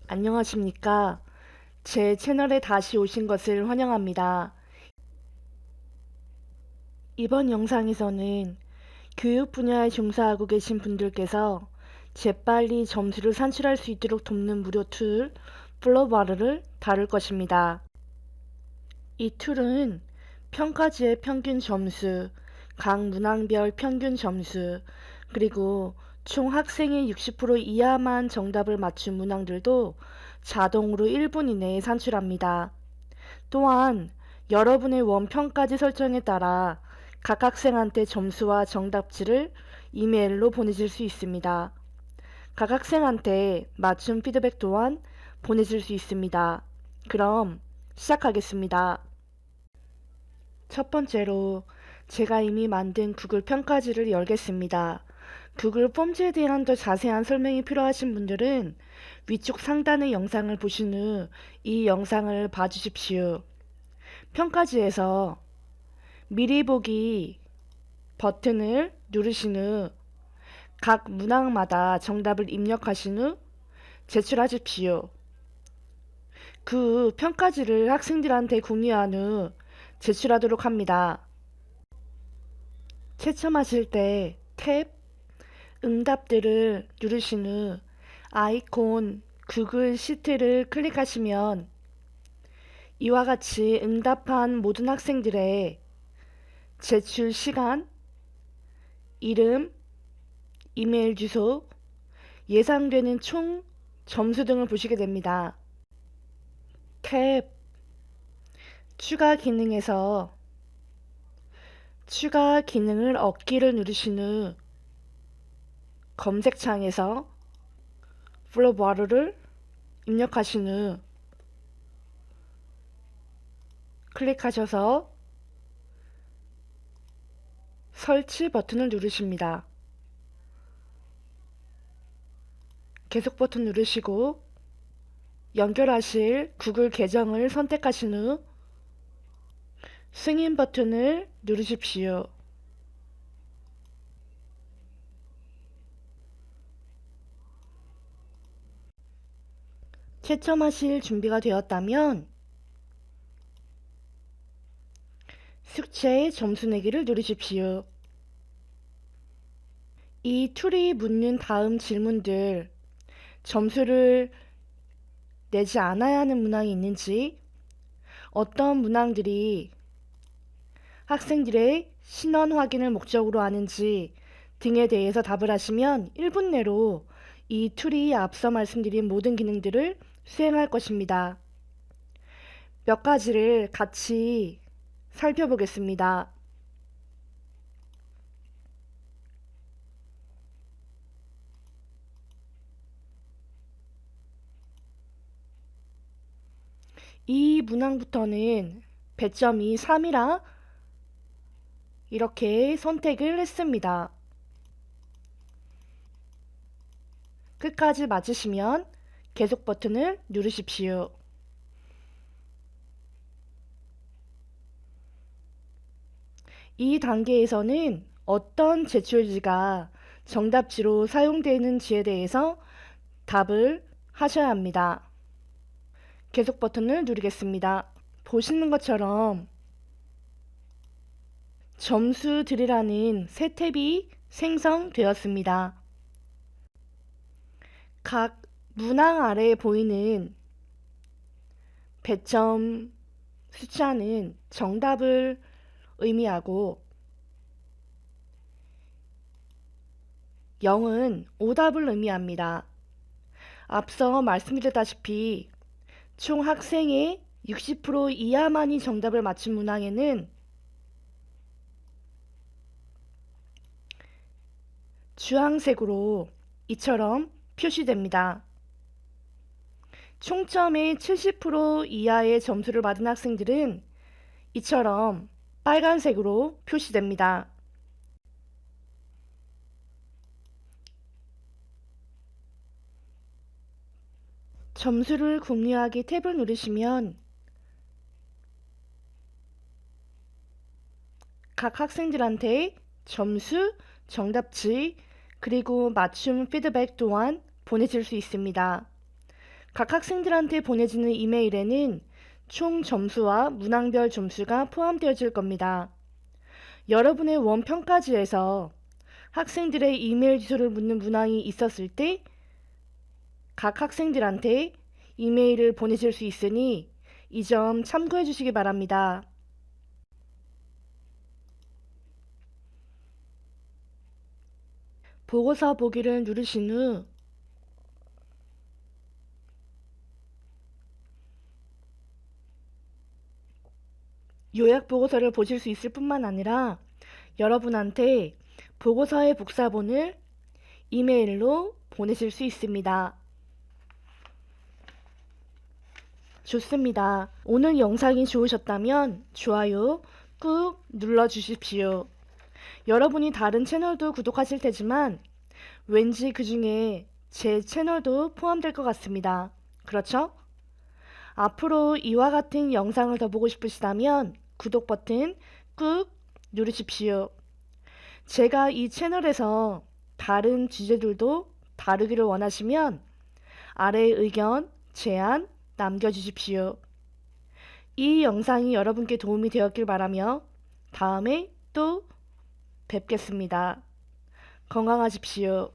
안녕하십니까? 제 채널에 다시 오신 것을 환영합니다. 이번 영상에서는 교육 분야에 종사하고 계신 분들께서 재빨리 점수를 산출할 수 있도록 돕는 무료 툴 플로바르를 다룰 것입니다. 이 툴은 평가지의 평균 점수, 각 문항별 평균 점수, 그리고 총 학생의 60% 이하만 정답을 맞춘 문항들도 자동으로 1분 이내에 산출합니다. 또한 여러분의 원평가지 설정에 따라 각 학생한테 점수와 정답지를 이메일로 보내줄 수 있습니다. 각 학생한테 맞춤 피드백 또한 보내줄 수 있습니다. 그럼 시작하겠습니다. 첫 번째로 제가 이미 만든 구글 평가지를 열겠습니다. 구글 폼즈에 대한 더 자세한 설명이 필요하신 분들은 위쪽 상단의 영상을 보신 후 이 영상을 봐주십시오. 평가지에서 미리 보기 버튼을 누르신 후 각 문항마다 정답을 입력하신 후 제출하십시오. 그 평가지를 학생들한테 공유한 후 제출하도록 합니다. 채점하실 때 탭 응답들을 누르신 후 아이콘 구글 시트를 클릭하시면 이와 같이 응답한 모든 학생들의 제출 시간, 이름, 이메일 주소, 예상되는 총 점수 등을 보시게 됩니다. 탭 추가 기능에서 추가 기능을 얻기를 누르신 후 검색창에서 플로바르를 입력하신 후 클릭하셔서 설치 버튼을 누르십니다. 계속 버튼 누르시고 연결하실 구글 계정을 선택하신 후 승인 버튼을 누르십시오. 채점하실 준비가 되었다면 숙제 점수 내기를 누르십시오. 이 툴이 묻는 다음 질문들, 점수를 내지 않아야 하는 문항이 있는지, 어떤 문항들이 학생들의 신원 확인을 목적으로 하는지 등에 대해서 답을 하시면 1분 내로 이 툴이 앞서 말씀드린 모든 기능들을 수행할 것입니다. 몇 가지를 같이 살펴보겠습니다. 이 문항부터는 배점이 3이라 이렇게 선택을 했습니다. 끝까지 맞으시면 계속 버튼을 누르십시오. 이 단계에서는 어떤 제출지가 정답지로 사용되는지에 대해서 답을 하셔야 합니다. 계속 버튼을 누르겠습니다. 보시는 것처럼 점수들이라는 새 탭이 생성되었습니다. 각 문항 아래에 보이는 배점 숫자는 정답을 의미하고 0은 오답을 의미합니다. 앞서 말씀드렸다시피 총 학생의 60% 이하만이 정답을 맞춘 문항에는 주황색으로 이처럼 표시됩니다. 총점의 70% 이하의 점수를 받은 학생들은 이처럼 빨간색으로 표시됩니다. 점수를 공유하기 탭을 누르시면 각 학생들한테 점수, 정답지, 그리고 맞춤 피드백 또한 보내줄 수 있습니다. 각 학생들한테 보내지는 이메일에는 총 점수와 문항별 점수가 포함되어질 겁니다. 여러분의 원평가지에서 학생들의 이메일 주소를 묻는 문항이 있었을 때 각 학생들한테 이메일을 보내실 수 있으니 이 점 참고해 주시기 바랍니다. 보고서 보기를 누르신 후 요약 보고서를 보실 수 있을 뿐만 아니라 여러분한테 보고서의 복사본을 이메일로 보내실 수 있습니다. 좋습니다. 오늘 영상이 좋으셨다면 좋아요 꾹 눌러주십시오. 여러분이 다른 채널도 구독하실 테지만 왠지 그 중에 제 채널도 포함될 것 같습니다. 그렇죠? 앞으로 이와 같은 영상을 더 보고 싶으시다면 구독 버튼 꾹 누르십시오. 제가 이 채널에서 다른 주제들도 다루기를 원하시면 아래 의견, 제안 남겨주십시오. 이 영상이 여러분께 도움이 되었길 바라며 다음에 또 뵙겠습니다. 건강하십시오.